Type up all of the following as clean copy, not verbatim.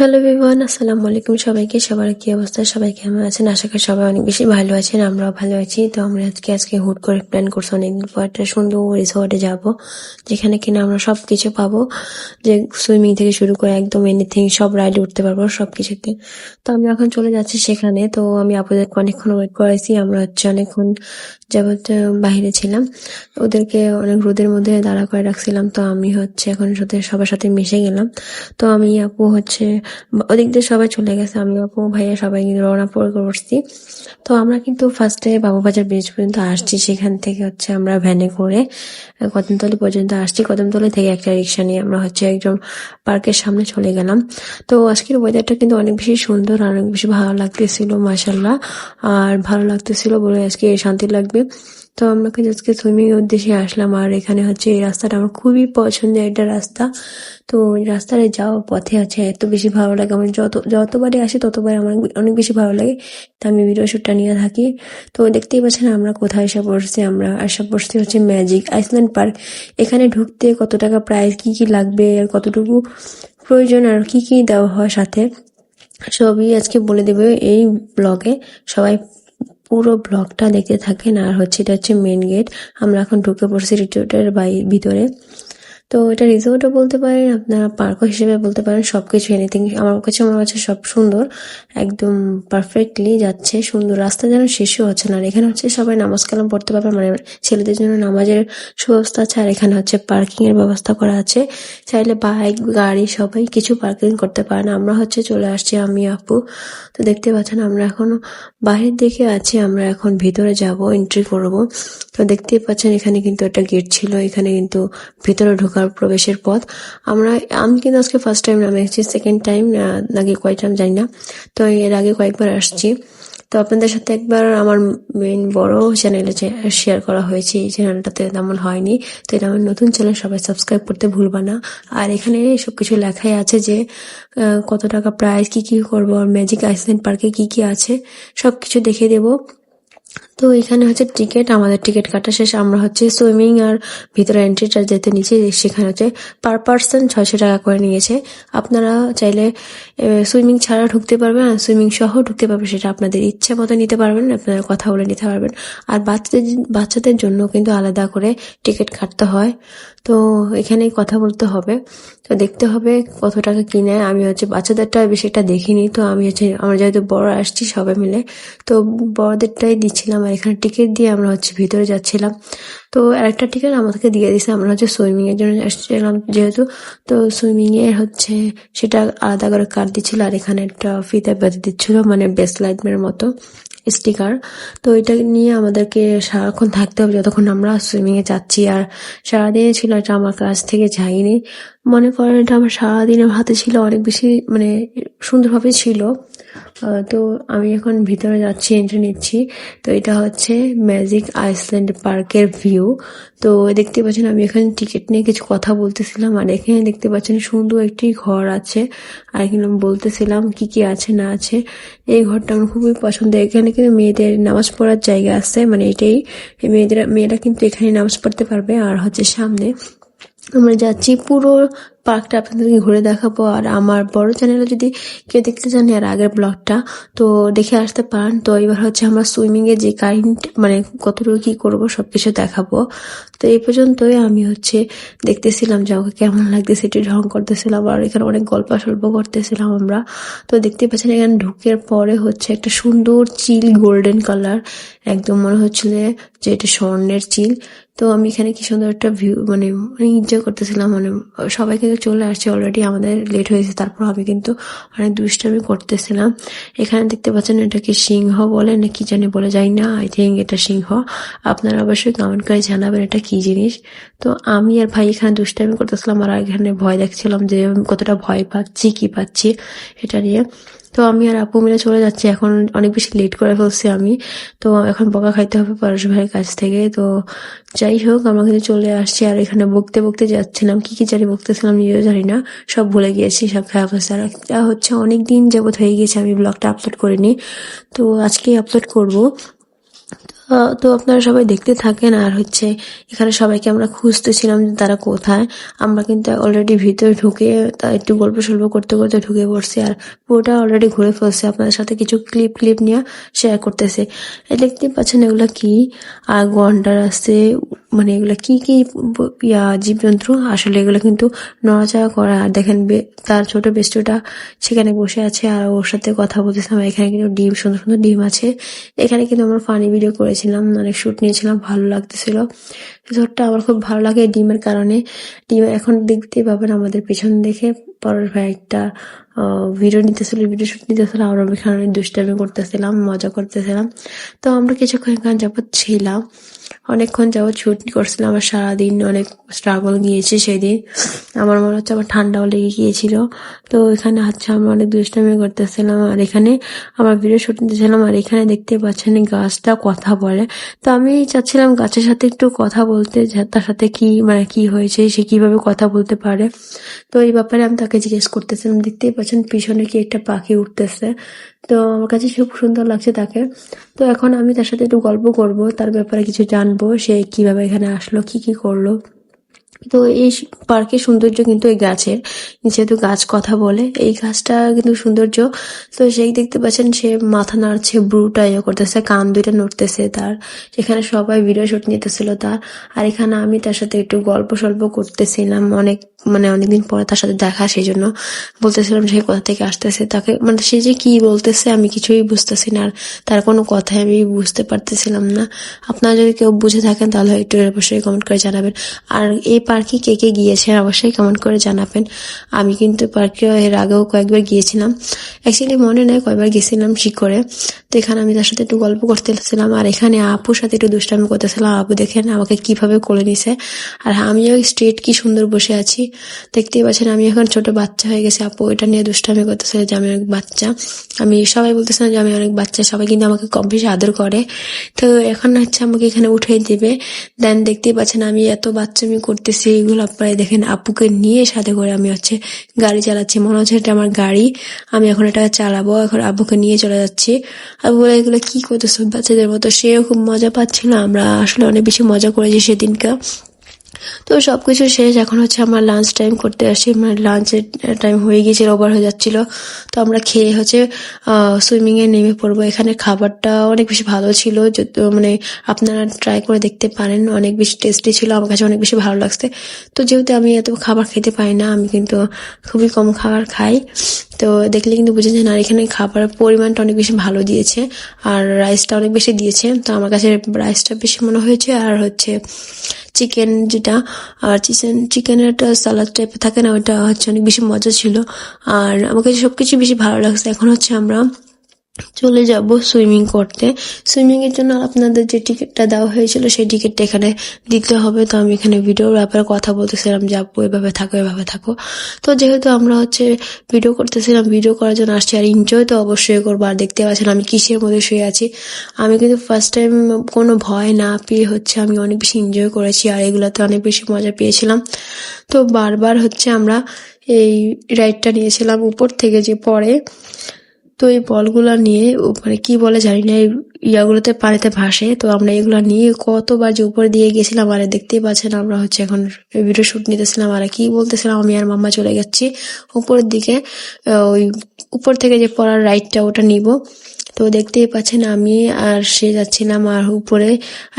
Hello everyone, আসসালামু আলাইকুম সবাইকে। সবার কি অবস্থা? সবাই কেমন আছেন? আশা করি সবাই অনেক বেশি ভালো আছেন, আমরাও ভালো আছি। তো আমরা আজকে হুট করে প্ল্যান করছি অনেকদিন পর একটা সুন্দর রিসোর্টে যাব, যেখানে কিনা আমরা সবকিছু পাবো, যে সুইমিং থেকে শুরু করে একদম এনিথিং সব রাইডে উঠতে পারবো সবকিছুতে। তো আমি এখন চলে যাচ্ছি সেখানে। তো আমি আপনাদেরকে অনেকক্ষণ ওয়েট করাইছি, আমরা অনেকক্ষণ যাবত বাইরে ছিলাম, ওদেরকে অনেক রোদের মধ্যে দাঁড়া করে রাখছিলাম। তো আমি এখন সবার সাথে মিশে গেলাম। তো আমি আপু ওদিক দিয়ে সবাই চলে গেছে, আমি আপু ভাইয়া সবাই কিন্তু রওনা পড়ে করছি। তো আমরা কিন্তু ফার্স্টে বাবুবাজার ব্রিজ পর্যন্ত আসছি, সেখান থেকে আমরা ভ্যানে করে কদমতলী পর্যন্ত আসছি। কদমতলী থেকে একটা রিক্সা নিয়ে আমরা একদম পার্কের সামনে চলে গেলাম। তো আজকের ওয়েদারটা কিন্তু অনেক বেশি সুন্দর আর অনেক বেশি ভালো লাগতেছিল, মাশাল্লাহ। আর ভালো লাগতেছিল বলে আজকে শান্তি লাগবে। তো আমরা কিন্তু আজকে সুইমিং এর উদ্দেশ্যে আসলাম। আর এখানে এই রাস্তাটা আমার খুবই পছন্দের একটা রাস্তা। তো ওই রাস্তায় যাওয়ার পথে এত বেশি ভালো লাগে, আমার যতবারই আসি ততবার আমার অনেক বেশি ভালো লাগে। তো আমি ভিডিও শুটটা নিয়ে থাকি। তো দেখতেই পাচ্ছেন আমরা কোথায় এসে পড়ছি। আমরা এসে পড়ছি ম্যাজিক আইসল্যান্ড পার্ক। এখানে ঢুকতে কত টাকা প্রাইস, কি কি লাগবে আর কতটুকু প্রয়োজন আর কি কি দেওয়া হয় সাথে, সবই আজকে বলে দেবে এই ব্লগে। সবাই পুরো ব্লগটা দেখতে থাকেন। আর এটা মেন গেট। আমরা এখন ঢুকে পড়ছি রিসোর্টের ভিতরে। তো এটা রিসোর্টও বলতে পারেন, আপনারা পার্কও হিসেবে বলতে পারেন, সবকিছু এনিথিং। আমার কাছে সব সুন্দর, একদম পারফেক্টলি যাচ্ছে, সুন্দর। রাস্তা যেন শেষও হচ্ছে না। আর এখানে সবাই নামাজ কালাম পড়তে পারবে, মানে ছেলেদের জন্য নামাজের সুব্যবস্থা আছে। আর এখানে পার্কিং এর ব্যবস্থা করা আছে, চাইলে বাইক গাড়ি সবাই কিছু পার্কিং করতে পারেন। আমরা চলে আসছি আমি আপু। তো দেখতে পাচ্ছেন আমরা এখনো বাহির দিকে আছি, আমরা এখন ভিতরে যাব, এন্ট্রি করব। তো দেখতেই পাচ্ছেন এখানে কিন্তু একটা গেট ছিল, এখানে কিন্তু ভিতরে ঢোকার প্রবেশের পথ। আমি কিন্তু আজকে ফার্স্ট টাইম নামে এসেছি, সেকেন্ড টাইম আগে কয় টাইম জানি না। তো এর আগে কয়েকবার আসছি। তো আপনাদের সাথে একবার আমার মেইন বড় চ্যানেলে শেয়ার করা হয়েছে, এই চ্যানেলটাতে তেমন হয়নি। তো এটা আমার নতুন চ্যানেল, সবাই সাবস্ক্রাইব করতে ভুলবা না। আর এখানে সবকিছু লেখাই আছে যে কত টাকা প্রাইস, কি কি করবো, আর ম্যাজিক আইসল্যান্ড পার্কে কি কি আছে সবকিছু দেখিয়ে দেবো। তো এখানে টিকিট, আমাদের টিকিট কাটা শেষ। আমরা সুইমিং আর ভিতরে এন্ট্রিটা যেতে নিচে, সেখানে পার পার্সন 600 টাকা করে নিয়েছে। আপনারা চাইলে সুইমিং ছাড়া ঢুকতে পারবেন আর সুইমিং সহ ঢুকতে পারবেন, সেটা আপনাদের ইচ্ছা মতো নিতে পারবেন, আপনারা কথা বলে নিতে পারবেন। আর বাচ্চাদের জন্য কিন্তু আলাদা করে টিকিট কাটতে হয়। তো এখানে কথা বলতে হবে, তো দেখতে হবে কত টাকা কি নেয়। আমি বাচ্চাদেরটা বেশি একটা দেখিনি। তো আমি আমরা যেহেতু বড় আসছি সবাই মিলে, তো বড়দেরটাই দিচ্ছিলাম। আর এখানে টিকিট দিয়ে আমরা ভিতরে যাচ্ছিলাম। তো আরেকটা টিকিট আমাদেরকে দিয়ে দিছে, আমরা সুইমিং এর জন্য আসছিলাম যেহেতু। তো সুইমিং এর সেটা আলাদা করে কার্ড দিচ্ছিল। আর এখানে একটা ফিতে বেঁধে দিচ্ছিল, মানে ব্রেসলাইটের মতো স্টিকার। তো এটা নিয়ে আমাদেরকে সারাক্ষণ থাকতে হবে যতক্ষণ আমরা সুইমিং এ যাচ্ছি। আর সারাদিনে ছিল এটা, আমার কাছ থেকে যাইনি, মনে করেন এটা আমার সারাদিনের হাতে ছিল, অনেক বেশি মানে সুন্দরভাবে ছিল। তো আমি এখন ভিতরে যাচ্ছি, এন্ট্রি নিচ্ছি। তো এটা ম্যাজিক আইসল্যান্ড পার্কের ভিউ। তো দেখতে পাচ্ছেন আমি এখানে টিকিট নিয়ে কিছু কথা বলতেছিলাম। আর এখানে দেখতে পাচ্ছেন সুন্দর একটি ঘর আছে। আর এখানে আমি বলতেছিলাম কি কি আছে না আছে। এই ঘরটা আমার খুবই পছন্দ। এখানে কিন্তু মেয়েদের নামাজ পড়ার জায়গা আছে, মানে এটাই, মেয়েরা কিন্তু এখানে নামাজ পড়তে পারবে। আর সামনে আমরা যাচ্ছি, পুরো পার্কটা আপনাদেরকে ঘুরে দেখাবো। আর আমার বড় চ্যানেলে যদি কেউ দেখতে চান আর আগের ব্লগটা, তো দেখে আসতে পারেন। তো এবার আমরা সুইমিং এ যে কারেন্ট, মানে কতটুকু কি করবো সবকিছু দেখাবো। তো এই পর্যন্তই আমি দেখতেছিলাম যে আমাকে কেমন লাগতেছে, এটি ঢং করতেছিলাম। আর এখানে অনেক গল্প সল্প করতেছিলাম আমরা। তো দেখতে পাচ্ছেন এখানে ঢুকের পরে একটা সুন্দর চিল, গোল্ডেন কালার, একদম মনে হচ্ছিল যে এটা স্বর্ণের চিল। তো আমি এখানে কি সুন্দর একটা ভিউ, মানে অনেক এনজয় করতেছিলাম। মানে সবাই কিন্তু চলে আসছে অলরেডি, আমাদের লেট হয়েছে, তারপর আমি কিন্তু অনেক দুষ্টামি করতেছিলাম। এখানে দেখতে পাচ্ছেন এটাকে সিংহ বলে না কি জানি বলে, যাই না, আই থিঙ্ক এটা সিংহ। আপনারা অবশ্যই কমেন্ট করে জানাবেন এটা কি জিনিস। তো আমি আর ভাই এখানে দুষ্টামি করতেছিলাম, আর এখানে ভয় দেখছিলাম যে কতটা ভয় পাচ্ছি কি পাচ্ছি এটা নিয়ে। তো আমি আর আপু মিলে চলে যাচ্ছি, এখন অনেক বেশি লেট করে ফেলছি আমি। তো এখন বকা খাইতে হবে পরশ ভাইয়ের কাছ থেকে। তো যাই হোক, আমরা কিন্তু চলে আসছি। আর এখানে বকতে বকতে যাচ্ছিলাম, কি কি জানি বকতেছিলাম নিজেও জানি না, সব ভুলে গিয়েছি, সব খারাপ অবস্থা। অনেক দিন যাবত হয়ে গেছে আমি ব্লগটা আপলোড করিনি, তো আজকেই আপলোড করব। তো আপনারা সবাই দেখতে থাকেন। আর হচ্ছে এখানে সবাইকে আমরা খুঁজতেছিলাম যে তারা কোথায়। আমরা কিন্তু অলরেডি ভিতরে ঢুকে একটু গল্প সল্প করতে করতে ঢুকে পড়ছি, আর পুরোটা অলরেডি ঘুরে ফেলছে। আপনাদের সাথে কিছু ক্লিপ নিয়ে শেয়ার করতেছে। দেখতে পাচ্ছেন এগুলা কি, আর গন্ডার আছে, মানে এগুলা কি কি জীবজন্তু। আসলে এগুলো কিন্তু নড়াচড়া করে। আর দেখেন তার ছোট বেস্টুটা সেখানে বসে আছে আর ওর সাথে কথা বলতেছিলাম। এখানে কিন্তু ডিম, সুন্দর সুন্দর ডিম আছে। এখানে কিন্তু আমরা ফানি ভিডিও করেছিলাম, অনেক শুট নিয়েছিলাম, ভালো লাগতেছিল। রিসোর্টটা আমার খুব ভালো লাগে ডিমের কারণে। ডিম এখন দেখতে পাবেন আমাদের পেছন দেখে পরের ভাই একটা ভিডিও শুট নিতেছিল। আমরা এখানে দুষ্টামি করতেছিলাম, মজা করতেছিলাম। তো আমরা কিছুক্ষণ এখানে যাবত ছিলাম, অনেকক্ষণ যাবত শুট করছিলাম। আমার সারাদিন অনেক স্ট্রাগল গিয়েছে সেদিন। আমার মনে হচ্ছে আমার ঠান্ডাও লেগে গিয়েছিল। তো এখানে হচ্ছে আমরা অনেক দুষ্টামি করতেছিলাম, আর এখানে আমার ভিডিও শুট নিতেছিলাম। আর এখানে দেখতে পাচ্ছেন গাছটা কথা বলে। তো আমি চাচ্ছিলাম গাছের সাথে একটু কথা বলতে, তার সাথে কি হয়েছে, সে কিভাবে কথা বলতে পারে। তো এই ব্যাপারে আমি তাকে জিজ্ঞেস করতেছিলাম। দেখতেই পাচ্ছেন পিছনে কি একটা পাখি উঠতেছে। তো আমার কাছে খুব সুন্দর লাগছে তাকে। তো এখন আমি তার সাথে একটু গল্প করব, তার ব্যাপারে কিছু জানবো, সে কিভাবে এখানে আসলো, কি করলো। তো এই পার্কের সৌন্দর্য কিন্তু এই গাছের, যেহেতু গাছ কথা বলে, এই গাছটা কিন্তু সৌন্দর্য। তো সেই দেখতে পাচ্ছেন সে মাথা নাড়ছে, ব্রুটা করতেছে, কান দুইটা নড়তেছে তার। সেখানে সবাই ভিডিও শুট নিতেছিল তার। আর এখানে আমি তার সাথে একটু গল্প সল্প করতেছিলাম, অনেকদিন পরে তার সাথে দেখা, সেই জন্য বলতেছিলাম সে কোথা থেকে আসতেছে, তাকে সে যে কি বলতেছে আমি কিছুই বুঝতেছি না, আর তার কোনো কথাই আমি বুঝতে পারতেছিলাম না। আপনারা যদি কেউ বুঝে থাকেন তাহলে একটু অবশ্যই কমেন্ট করে জানাবেন। আর এই পার্কে কে কে গিয়েছেন অবশ্যই কমেন্ট করে জানাবেন। আমি কিন্তু পার্কে এর আগেও কয়েকবার গিয়েছিলাম, অ্যাকচুয়ালি মনে নেই কয়বার গেছিলাম ঠিক করে। তো এখানে আমি তার সাথে একটু গল্প করতেছিলাম, আর এখানে আপুর সাথে একটু দুষ্টামি করতেছিলাম। আপু দেখেন আমাকে কিভাবে কোলে নিছে, আর আমিও স্ট্রেট কি সুন্দর বসে আছি। দেখতেই পাচ্ছেন আমি এখন ছোট বাচ্চা হয়ে গেছি। আপু এটা নিয়ে দুষ্টামি করতেছে যে আমি অনেক বাচ্চা। আমি সবাই বলতেছিলাম যে আমি অনেক বাচ্চা, সবাই কিন্তু আমাকে কম বেশি আদর করে। তো এখন হচ্ছে আমাকে এখানে উঠিয়ে দিবে। দেন দেখতেই পাচ্ছেন আমি এত বাচ্চামি করতেছি, এগুলো আপনারা দেখেন। আপুকে নিয়ে সাথে করে আমি হচ্ছে গাড়ি চালাচ্ছি, মনে হচ্ছে এটা আমার গাড়ি, আমি এখন এটা চালাবো। এখন আব্বুকে নিয়ে চলে যাচ্ছি। আব্বু বলে এগুলো কি করতেছো বাচ্চাদের মতো। সেও খুব মজা পাচ্ছিল, আমরা আসলে অনেক বেশি মজা করেছি সেদিনকে। তো সবকিছু শেষ, এখন হচ্ছে আমার লাঞ্চ টাইম করতে আসি। লাঞ্চের টাইম হয়ে গিয়েছিল, ওভার হয়ে যাচ্ছিল। তো আমরা খেয়ে হচ্ছে সুইমিং এ নেমে পড়বো। এখানে খাবারটা অনেক বেশি ভালো ছিল, আপনারা ট্রাই করে দেখতে পারেন, অনেক বেশি টেস্টি ছিল, আমার কাছে অনেক বেশি ভালো লাগছে। তো যেহেতু আমি এত খাবার খেতে পারি না, আমি কিন্তু খুবই কম খাবার খাই, তো দেখলে কিন্তু বুঝে যান। আর এখানে খাবারের পরিমাণটা অনেক বেশি ভালো দিয়েছে, আর রাইসটা অনেক বেশি দিয়েছে। তো আমার কাছে রাইসটা বেশি মনে হয়েছে। আর হচ্ছে চিকেন যেটা, আর চিকেনের একটা সালাদ টাইপের থাকে না, ওইটা হচ্ছে অনেক বেশি মজা ছিল। আর আমার কাছে সবকিছু বেশি ভালো লাগছে। এখন হচ্ছে আমরা চলে যাব সুইমিং করতে। সুইমিং এর জন্য আপনাদের যে টিকিটটা দেওয়া হয়েছিল সেই টিকিটটা এখানে দিতে হবে। তো আমি এখানে ভিডিওর ব্যাপারে কথা বলতেছিলাম যে আপু এভাবে থাকো। তো যেহেতু আমরা হচ্ছে ভিডিও করতেছিলাম, ভিডিও করার জন্য আসছি, আর এনজয় তো অবশ্যই করবো। আর দেখতে পাচ্ছেন আমি কিসের মধ্যে শুয়ে আছি। আমি কিন্তু ফার্স্ট টাইম কোনো ভয় না পেয়ে হচ্ছে আমি অনেক বেশি এনজয় করেছি, আর এগুলাতে অনেক বেশি মজা পেয়েছিলাম। তো বারবার হচ্ছে আমরা এই রাইডটা নিয়েছিলাম উপর থেকে যে পড়ে। তো এই বলগুলা নিয়ে কি বলে জানি না, এই ইয়াগুলোতে পানিতে ভাসে। তো আমরা এগুলা নিয়ে কতবার যে উপরে দিয়ে গেছিলাম। আর দেখতেই পাচ্ছেন আমরা হচ্ছে এখন ভিডিও শুট নিতেছিলাম, আর কি বলতেছিলাম, আমি আর মাম্মা চলে যাচ্ছি উপরের দিকে। ওই উপর থেকে যে পড়ার রাইডটা ওটা নিব। তো দেখতেই পাচ্ছেন আমি আর সে যাচ্ছিলাম আর উপরে।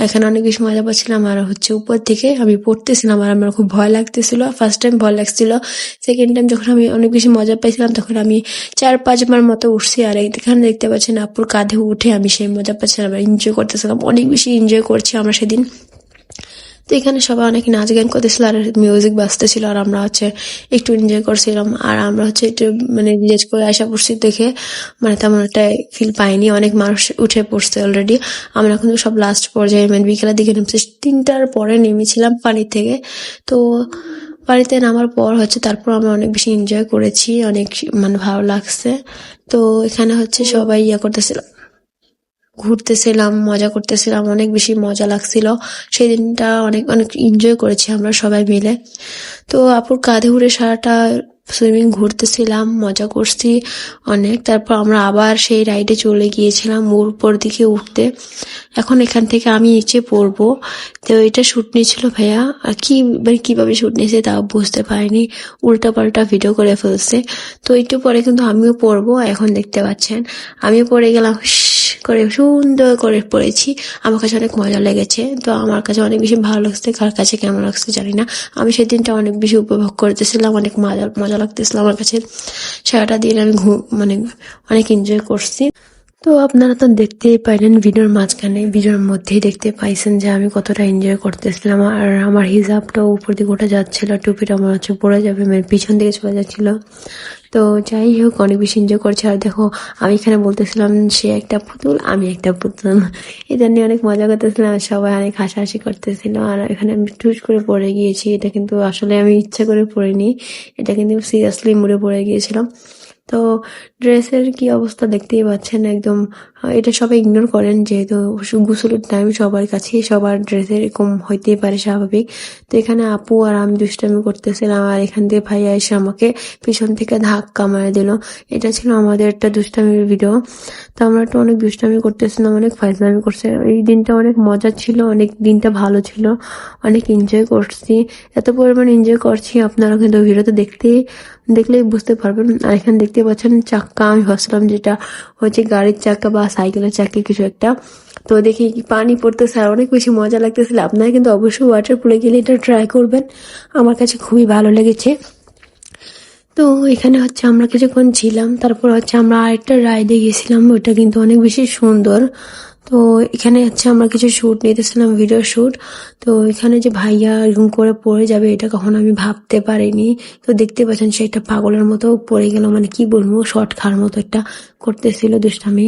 এখানে অনেক বেশি মজা পাচ্ছিলাম, আর হচ্ছে উপর থেকে আমি পড়তেছিলাম, আর আমার খুব ভয় লাগতেছিল। ফার্স্ট টাইম ভয় লাগছিল, সেকেন্ড টাইম যখন আমি অনেক বেশি মজা পাইছিলাম তখন আমি 4-5 বার মতো উঠছি। আর এখানে দেখতে পাচ্ছেন আপুর কাঁধে উঠে আমি সেই মজা পাচ্ছিলাম, এনজয় করতেছিলাম, অনেক বেশি এনজয় করছি আমরা সেদিন। তো এখানে সবাই অনেক নাচ গান করতেছিল, আর মিউজিক বাজতেছিল, আর আমরা হচ্ছে একটু এনজয় করছিলাম। আর আমরা হচ্ছে একটু রিলেট করে আসা পড়ছি দেখে তেমন একটা ফিল পাইনি, অনেক মানুষ উঠে পড়ছে অলরেডি। আমরা কিন্তু সব লাস্ট পর্যায়ে বিকেলের দিকে নেমেছি, 3টার পরে নেমেছিলাম পানি থেকে। তো পানিতে নামার পর হচ্ছে তারপর আমরা অনেক বেশি এনজয় করেছি, অনেক ভালো লাগছে। তো এখানে হচ্ছে সবাই করতেছিল, ঘুরতেছিলাম, মজা করতেছিলাম, অনেক বেশি মজা লাগছিল। সেই দিনটা অনেক অনেক এনজয় করেছি আমরা সবাই মিলে। তো আপুর কাঁধে উঠে সারাটা সুইমিং ঘুরতেছিলাম, মজা করছি অনেক। তারপর আমরা আবার সেই রাইডে চলে গিয়েছিলাম উপর দিকে উঠতে। এখন এখান থেকে আমি নিচে পড়বো। তো এটা শুট নিয়েছিল ভাইয়া, আর কি মানে কিভাবে শুট নিয়েছে তাও বুঝতে পারিনি, উল্টা পাল্টা ভিডিও করে ফেলছে। তো একটু পরে কিন্তু আমিও পড়বো, এখন দেখতে পাচ্ছেন আমিও পড়ে গেলাম, করে সুন্দর করে পড়েছি। আমার কাছে অনেক মজা লেগেছে, তো আমার কাছে অনেক বেশি ভালো লাগছে, কার কাছে কেমন লাগছে জানি না। আমি সেদিনটা অনেক বেশি উপভোগ করতেছিলাম, অনেক মজা মজা লাগতেছিল আমার কাছে। সারাটা দিন আমি মানে অনেক এনজয় করছি। তো আপনারা তো দেখতেই পাইলেন ভিডিওর মাঝখানে, ভিডিওর মধ্যেই দেখতে পাইছেন যে আমি কতটা এনজয় করতেছিলাম। আর আমার হিজাবটাও উপর দিকে ওঠা যাচ্ছিল, টুপিটা আমার হচ্ছে পড়ে যাবে, মানে পিছন দিকে চলে যাচ্ছিল। তো যাই হোক, অনেক বেশি এনজয় করছে। আর দেখো, আমি এখানে বলতেছিলাম সে একটা পুতুল, আমি একটা পুতুল, এটা নিয়ে অনেক মজা করতেছিলাম, সবাই অনেক হাসাহাসি করতেছিল। আর এখানে আমি টুস করে পড়ে গিয়েছি, এটা কিন্তু আসলে আমি ইচ্ছা করে পড়িনি, এটা কিন্তু সিরিয়াসলি মুড়ে পড়ে গিয়েছিলাম। তো ড্রেসের কি অবস্থা দেখতেই পাচ্ছেন একদম। এটা সবাই ইগনোর করেন, যেহেতু গোসলের টাইম সবার কাছে সবার ড্রেস এরকম হইতেই পারে, স্বাভাবিক। তো এখানে আপু আর আমি দুষ্টামি করতেছিলাম, আর এখান দিয়ে ভাইয়া এসে আমাকে পিছন থেকে ধাক্কা মারে দিল। এটা ছিল আমাদের একটা দুষ্টামির ভিডিও। তো আমরা তো অনেক দুষ্টামি করতেছিলাম, অনেক ফাইজলামি করছে। এই দিনটা অনেক মজা ছিল, অনেক দিনটা ভালো ছিল, অনেক এনজয় করছি। এত পরিমাণ এনজয় করছি, আপনারা কিন্তু ভিডিওতে দেখলেই বুঝতে পারবেন। আর এখানে দেখতে পাচ্ছেন চাক্কা, আমি ভাবছিলাম যেটা হচ্ছে গাড়ির চাক্কা বা সাইকেলের চাক্কা কিছু একটা। তো দেখি পানি পড়তেছে আর অনেক বেশি মজা লাগতেছিল। আপনারা কিন্তু অবশ্যই ওয়াটার পুলে গেলে এটা ট্রাই করবেন, আমার কাছে খুবই ভালো লেগেছে। তো এখানে হচ্ছে আমরা কিছুক্ষণ ছিলাম, তারপর হচ্ছে আমরা আরেকটা রাইডে গেছিলাম, ওইটা কিন্তু অনেক বেশি সুন্দর। তো এখানে হচ্ছে আমরা কিছু শুট নিতেছিলাম, ভিডিও শুট। তো এখানে যে ভাইয়া এরকম করে পড়ে যাবে এটা কখনো আমি ভাবতে পারিনি। তো দেখতে পাচ্ছেন সে একটা পাগলের মতো পড়ে গেল, মানে কি বলবো, শর্ট খাওয়ার মতো একটা করতেছিল দুষ্টামি।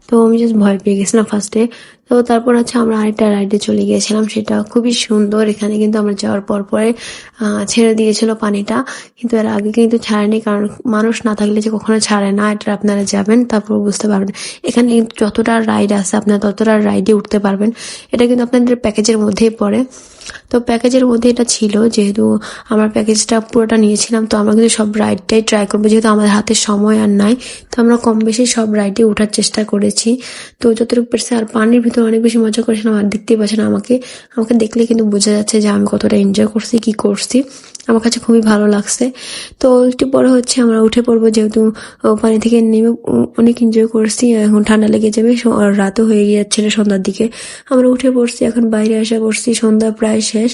তো আমি জাস্ট ভয় পেয়ে গেছিলাম ফার্স্টে। তো তারপর হচ্ছে আমরা আরেকটা রাইডে চলে গিয়েছিলাম, সেটা খুবই সুন্দর। এখানে কিন্তু আমরা যাওয়ার পরে ছেড়ে দিয়েছিল পানিটা, কিন্তু এর আগে কিন্তু ছাড়েনি, কারণ মানুষ না থাকলে যে কখনো ছাড়ে না, এটা আপনারা যাবেন তারপর বুঝতে পারবেন। এখানে কিন্তু যতটা রাইড আছে আপনারা ততটা রাইডে উঠতে পারবেন, এটা কিন্তু আপনাদের প্যাকেজের মধ্যেই পড়ে। তো প্যাকেজের মধ্যে এটা ছিল, যেহেতু আমার প্যাকেজটা পুরোটা নিয়েছিলাম, তো আমরা কিন্তু সব রাইডটাই ট্রাই করবো, যেহেতু আমাদের হাতে সময় আর নাই। তো আমরা কম বেশি সব রাইডে ওঠার চেষ্টা করেছি, তো যতটুকু পেরেছি। আর পানির ভিতরে অনেক বেশি মজা করেছিলাম। আর দেখতেই পাচ্ছেন আমাকে আমাকে দেখলে কিন্তু বোঝা যাচ্ছে যে আমি কতটা এনজয় করছি, কি করছি, আমার কাছে খুবই ভালো লাগছে। তো একটু পরে হচ্ছে আমরা উঠে পড়বো, যেহেতু পানি থেকে নেমে অনেক এনজয় করছি, এখন ঠান্ডা লেগে যাবে, আর রাতও হয়ে যাচ্ছিল সন্ধ্যার দিকে। আমরা উঠে পড়ছি, এখন বাইরে আসা পড়ছি, সন্ধ্যা প্রায় শেষ।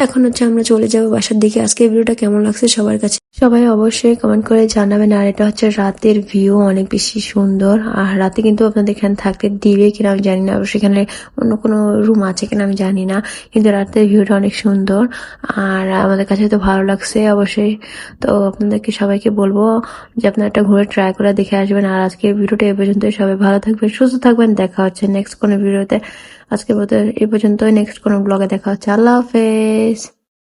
এখন হচ্ছে আমরা চলে যাবো বাসার দিকে। আজকে ভিডিওটা কেমন লাগছে সবার কাছে সবাই অবশ্যই কমেন্ট করে জানাবেন। আর এটা হচ্ছে রাতের ভিউ, অনেক বেশি সুন্দর। আর রাতে কিন্তু আপনাদের এখানে থাকতে দিবে কিনা আমি জানি না, অবশ্যই এখানে অন্য কোনো রুম আছে কিনা আমি জানি না, কিন্তু রাতের ভিউটা অনেক সুন্দর আর আমাদের কাছে তো ভালো লাগছে অবশ্যই। তো আপনাদেরকে সবাইকে বলবো যে আপনারা একটা ঘুরে ট্রাই করে দেখে আসবেন। আর আজকের ভিডিওটা এই পর্যন্তই, সবাই ভালো থাকবেন, সুস্থ থাকবেন, দেখা হচ্ছে নেক্সট কোনো ভিডিওতে। আজকের মতো এই পর্যন্তই, নেক্সট কোনো ব্লগে দেখা হচ্ছে। আল্লাহ হাফেজ।